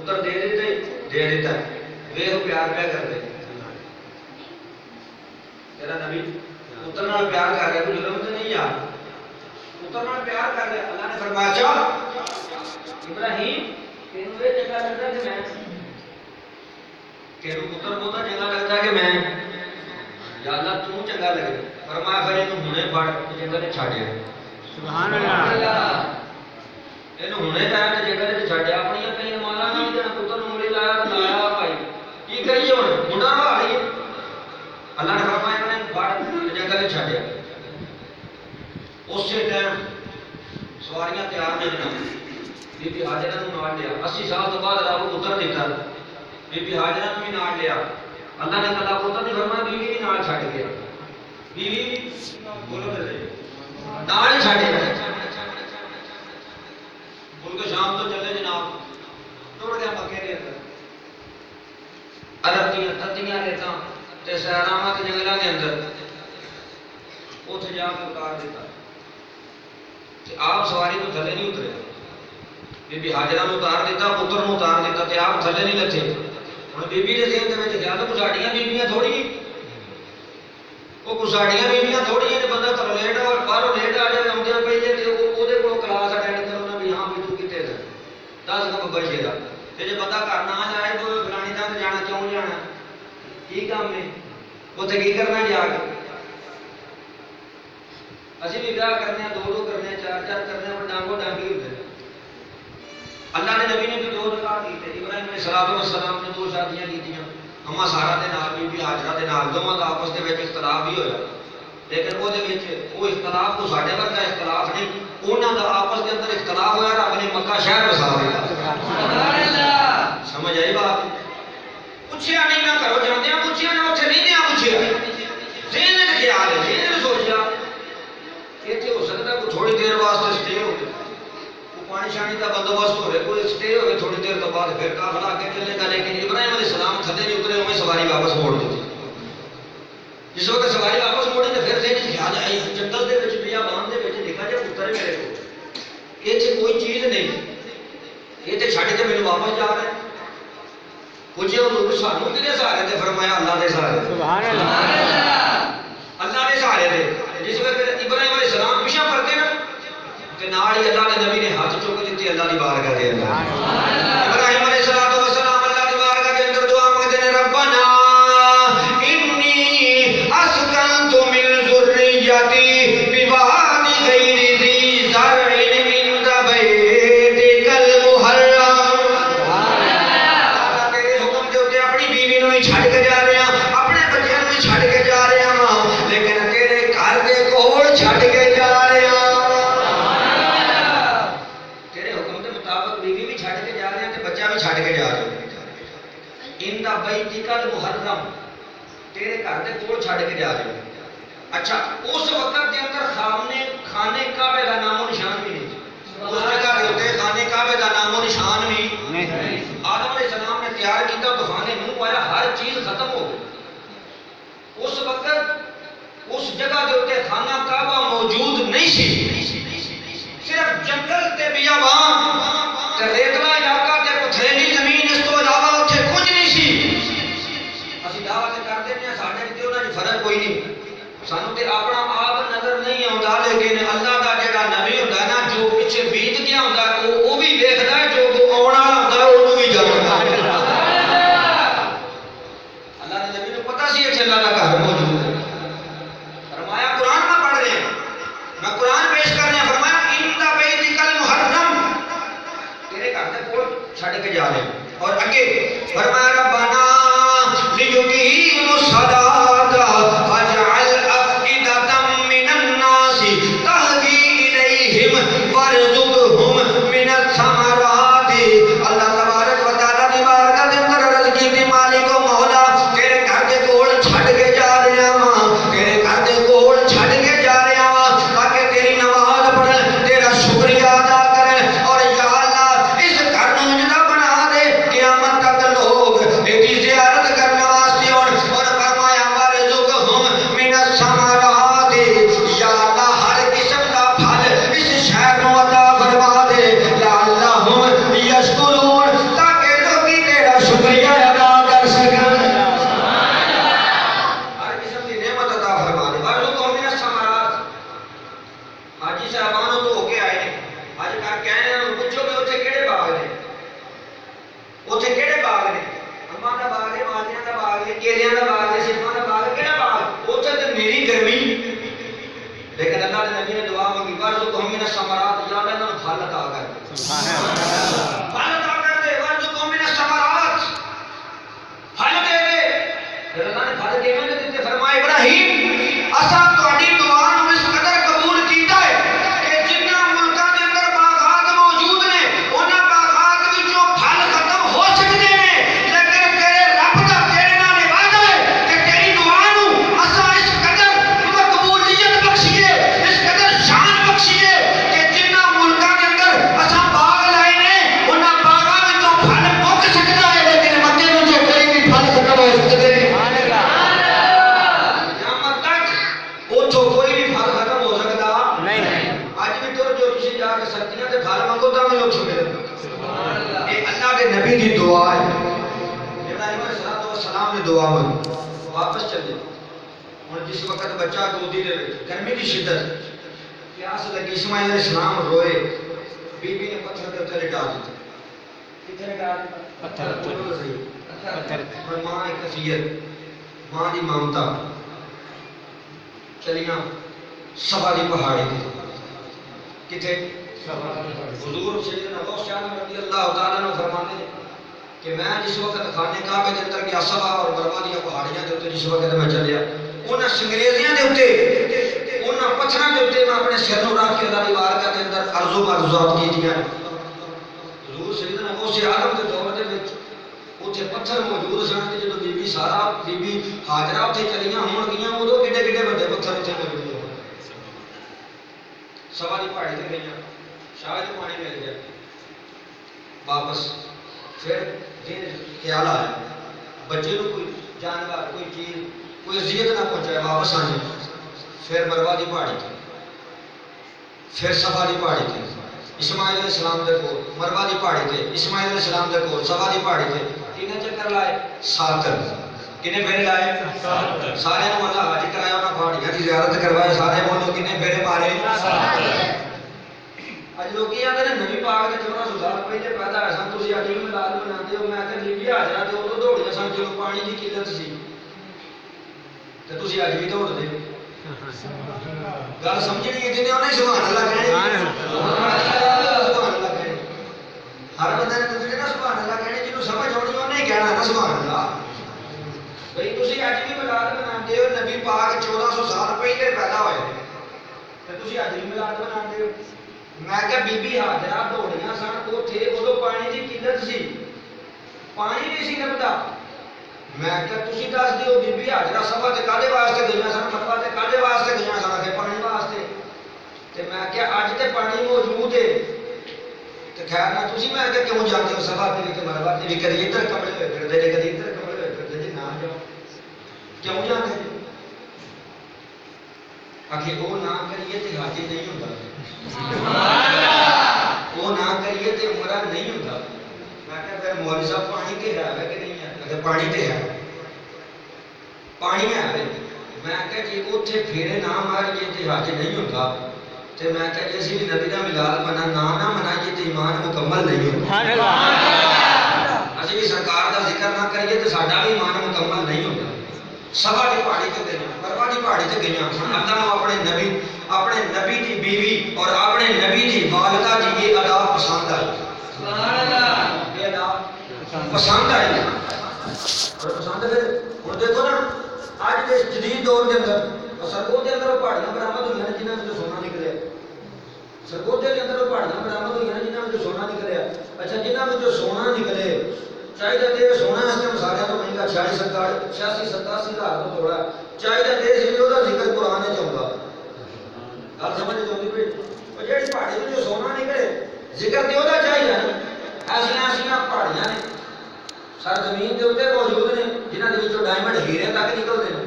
پتر دے دیتا ہے ویخ پیار پیا کر دے تیرا نبی پتر نال پیار کر رہا، کوئی جرم تو نہیں یار، پتر نال پیار کر رہا۔ اللہ نے فرمایا اچھا ابراہیم تینوں یہ چنگا لگتا کہ میں تینوں پتر بہت چنگا لگتا کہ میں یا اللہ تو چنگا لگے۔ فرمایا پھر یہ ہنے پڑھ جنگل نے چھاڑیا سبحان اللہ، یہ ہنے ٹائم تے جنگل نے چھاڑیا اپنی کئی مالا نہیں تے پتر نوں مڑی لایا لایا بھائی کی کریے ہن منڈا نوا لئیے۔ اللہ نے فرمایا انہوں نے پڑھ جنگل نے چھاڑیا۔ اسی ٹائم سواریاں تیار نے جناب بی بی حاجرہ نوں نال لیا، 80 سال تو بعد رب پتر دیتا بی بی حاجرہ نوں بھی نال لیا۔ اللہ نے کلا پتر نہیں فرمایا بیوی بھی نال چھڈ گیا، بیوی بولو تے نال ہی چھڈ گیا۔ ملک شام تو چلے جناب، ٹر گیا مکے دے اندر عرب دیاں تتیاں ریتاں تے سہرامات جنگلاں دے اندر اوتھے جا کے اتار دیتا تے آپ سواری تو تھلے نہیں اترے، بی بی حاجرہ نوں اتار دیتا، پتر نوں اتار دیتا تے آپ تھلے نہیں لتھے۔ ہن بی بی دے ذہن دے وچ خیال ہے ساڈیاں بیبییاں تھوڑی وہ ساڈیاں بیبییاں تھوڑی تے بندہ گھروں لیٹ اور باہروں لیٹ آ جائے آمدیاں پئیے تے وہ دے کول کلاس اٹینڈ کرنا بھی ہاں بھی تو کتے ہے 10 کا ببر شیرا تے جے بندہ گھر نہ جائے تو فلانی تھاں تے جانا کیوں جانا کی کام ہے اوتھے کی کرنا جا کے۔ اسی بھی بیاہ کرنے ہیں، 2 کرنے ہیں، 4 کرنے ہیں، ڈانگو ڈانگی ہوتے ہیں۔ اللہ نے نبی نے بھی 2 نکاح کیتے، ابراہیم علیہ السلام نے 2 شادیاں کیتیاں، اما سارا دے نال بی بی ہاجرہ دے نال، دونوں دا آپس دے وچ اختلاف بھی ہویا، لیکن وہ دے وچ وہ اختلاف کو ساڈے ورگا اختلاف نہیں، انہاں دا آپس دے اندر اختلاف ہویا، رب نے مکہ شہر بسا دتا۔ سبحان اللہ، سمجھ آئی بات؟ پوچھیا نہیں نہ کرو جاندے پوچھیا نہ اوتھے نہیں نہ پوچھیا، ذہن وچ خیال ہے، ذہن نے سوچیا ایتھے ہو سکدا کوئی تھوڑی دیر واسطے سٹے ہو گئے، پانی شانی کا بندوبست ہوئے، کوئی سٹے ہوئے تھوڑی دیر تو بعد پھر قافلہ آگے چلے گا، لیکن ابراہیم علیہ السلام تھلے نہیں اترے، انہیں سواری واپس موڑ دی۔ جس وقت سواری واپس موڑی تو پھر ذہن خیال آئی جنگل دے وچ بیابان دے وچ دیکھا جے پتر میرے کو ایتھے کوئی چیز نہیں، یہ تے چھڈ کے مینوں واپس جا رہا ہے۔ پوچھے حضور سانوں کدے سہارے تے؟ فرمایا اللہ دے سہارے۔ سبحان اللہ، اللہ دے سہارے تے۔ جس وقت ابراہیم علیہ السلام پیچھے پڑتے نا تے نال ہی اللہ نے نبی نے ہاتھ چک دیتے اللہ دی بارگاہ دے اندر۔ ابراہیم علیہ السلام اللہ دی بارگاہ دے اندر دعا منگدے نے ربنا انی اسکنت من ذریتی بواد غیر ذی زرع عند بیتک المحرم۔ اللہ تیرے حکم دے اوتے اپنی بیوی نوں ہی چھڈ کے جا رہے ہیں، اپنے بچیاں نوں ہی چھڈ کے جا رہے ہیں، لیکن تیرے گھر دے کول چھڈ کے جا رہے ہیں۔ چھڑ کے جا رہے ان دا بیتک المحرم، تیرے گھر دے کول چھڑ کے جا رہے۔ اچھا اس وقت دے اندر خانے کعبے دا نام و نشان بھی نہیں، اس جگہ دے اوتے خانے کعبے دا نام و نشان بھی نہیں۔ آدم علیہ السلام نے تیار کیتا، طوفان نے منہ پایا، ہر چیز ختم ہو گئی۔ اس وقت اس جگہ دے اوتے خانہ کعبہ موجود نہیں سی، صرف جنگل تے بیابان تے ریتلا علاقہ تے پتھریلی زمین، اس تو علاوہ اتنے کچھ نہیں سی۔ اسی دعوت کرتے ہیں ساڈے تے انہاں وچ فرق کوئی نہیں، سانوں تے اپنا آپ نظر نہیں آਉਂدا، لیکن اللہ دا جڑا نبی ہوندا نا جو پیچھے بیت گیا ہوندا وہ بھی ویکھدا ہے، جو آਉਣ والا ہوندا اونوں بھی جاندا ہے۔ اللہ دے نبی نوں پتہ سی کہ اللہ دا گھر موجود ہے۔ فرمایا قرآن میں پڑھ رہے ہیں، میں قرآن پیش کر رہے ہیں، فرمایا ان دا بیتک المحرم، تیرے گھر دے کول چھڈ کے جا رہے ہیں۔ اور اگے فرمایا ربنا لیقیموا الصلاۃ فاجعل افئدۃ من الناس تهوی الیہم وارزقہم من الثمرات۔ اللہ تبارک و تعالیٰ دی بارگاہ دے اندر عرض کیتی مالک و مولا تیرے گھر دے کول چھڈ کے جا رہے ہاں، تیرے گھر دے کول چھڈ کے جا رہے ہاں تاکہ تیری نماز پڑھن، تیرا شکریہ ادا کرن، اور یا اللہ اس گھر نوں جدا بنا دے، قیامت تک لوگ ایدی نبی دی دعا ہے، ابراہیم علیہ السلام نے دعا مانگی، واپس چلے۔ اور جس وقت بچہ گودی دے گرمی کی شدت پیاس لگی، اسماعیل علیہ السلام روئے، بی بی نے پتھر کے اتنے لٹا دیتے۔ کتنے لٹا دیتے؟ پتھر پتھر۔ اور ماں ایک کفیت، ماں دی ممتا چلیاں صفا دی پہاڑی تھی، کتنے؟ حضور سیدنا غوث شاہ رضی اللہ تعالیٰ نے فرماتے ہیں کہ میں جس وقت خانے کعبے کے اندر گیا، صفا اور مروہ دی پہاڑیاں دے اوپر جس وقت میں چلیا، انہاں سنگریزیاں دے اوپر، انہاں پتھراں دے اوپر میں اپنے سر نوں رکھ کے اللہ دی بارگاہ کے اندر عرض و معروضات کیتیاں۔ حضور سیدنا غوث عالم دے دور دے وچ اوتھے پتھر موجود سن، تے جدوں بی بی سارا بی بی ہاجرہ اوتھے چلیاں ہون گیاں، اودوں کڈے کڈے بڑے پتھر اوتھے موجود ہون۔ صفا دی پہاڑی تے گئیاں، شاید پانی مل گیا، واپس پھر دن خیال آیا بچے کو کوئی جانور کوئی چیز کوئی اذیت نہ پہنچائے، واپس آنے۔ پھر مروہ دی پہاڑی تھی، پھر صفا دی پہاڑی تھی، اسماعیل علیہ السلام دے کول مروہ دی پہاڑی تے، اسماعیل علیہ السلام دے کول صفا دی پہاڑی تے، کنے چکر لائے؟ 7۔ کنے پھیرے لائے؟ 7۔ سارے نوں اللہ حج کرایا، انہاں پہاڑیاں دی زیارت کروائے، سارے بولو کنے پھیرے مارے؟ 7۔ اج لوگ آتے ہیں نبی پاک نے 1400 سال پہلے پیدا ہوئے سن، تسی اج بھی میلاد مناتے ہو۔ میں کہ بی بی ہاجرہ تے ادوں دوڑیاں سن جدوں پانی دی قلت سی، تے تسی اج بھی دوڑ دے۔ گل سمجھنی ہے جنہیں انہیں سبحان اللہ کہنے، سبحان اللہ کہنے۔ ہر بندے نے تسی نا سبحان اللہ کہنے، جنوں سمجھ آنی انہیں کہنا نا سبحان اللہ۔ بھئی تسی اج بھی میلاد مناتے ہو، نبی پاک 1400 سال پہلے پیدا ہوئے تے تسی اج بھی میلاد مناتے ہو۔ میں کہ بی بی ہاجرہ دوڑیاں سن اوتھے، ادوں پانی دی قلت سی، پانی نہیں سی لبدا۔ میں کہ تسی دس دیو بی بی ہاجرہ صفا تے کادے واسطے گئیاں سن، مروہ تے کادے واسطے گئیاں سن؟ کہ پانی واسطے۔ تے میں کہ اج تے پانی موجود ہے تے خیر نہ تسی میں کہ کیوں جاندے ہو صفا تے تے مروہ تے؟ کدی ادھر کملے ہوئے پھردے جے، کدی ادھر کملے ہوئے پھردے جے، نہ جاؤ۔ کیوں جاندے جے؟ آخر وہ نہ کریے تے حاجی نہیں ہوندا، وہ نہ کریے تے عمرہ نہیں ہوندا۔ میں کہ پھر مولوی صاحب پانی تے ہے کہ نہیں ہے؟ کہ پانی تے ہے، پانی ہے۔ میں کہ جی اوتھے پھیرے نہ ماریے تے حج نہیں ہوندا، تے میں کہ جی اسی بھی نبی دا میلاد نہ منائیے تے ایمان مکمل نہیں ہوندا۔ اسی بھی سرکار دا ذکر نہ کریے تے ساڈا بھی ایمان مکمل نہیں ہوندا۔ صفا دی پہاڑی تے گئیاں، مروہ دی پہاڑی تے گئیاں، اللہ نے اپنے نبی دی بیوی اور اپنے نبی دی والدہ دی یہ ادا پسند آئی۔ سبحان اللہ، یہ ادا پسند آئی۔ اور پسند پھر ہن دیکھو نا اج دے جدید دور کے اندر سرگود کے اندر پہاڑیاں برآمد ہوئی ہیں جنہاں وچوں سونا نکلیا، سرگود کے اندر پہاڑیاں برآمد ہوئی ہیں جنہاں وچوں سونا نکلیا۔ اچھا جنہاں وچوں سونا نکلے چاہیے تے سونا اس ٹائم سارے تو مہنگا 86 87 ہزار تو تھوڑا چاہیے تے سی وہ ذکر قرآن وچ آوندا۔ گل سمجھ آتی پئی؟ وہ جہی پہاڑی وچوں سونا نکلے ذکر تے وہدا چاہیے نا۔ ایسیاں پہاڑیاں نے سر زمین کے اتنے موجود نے جنہاں دے وچوں ڈائمنڈ ہیرے تک نکلتے ہیں،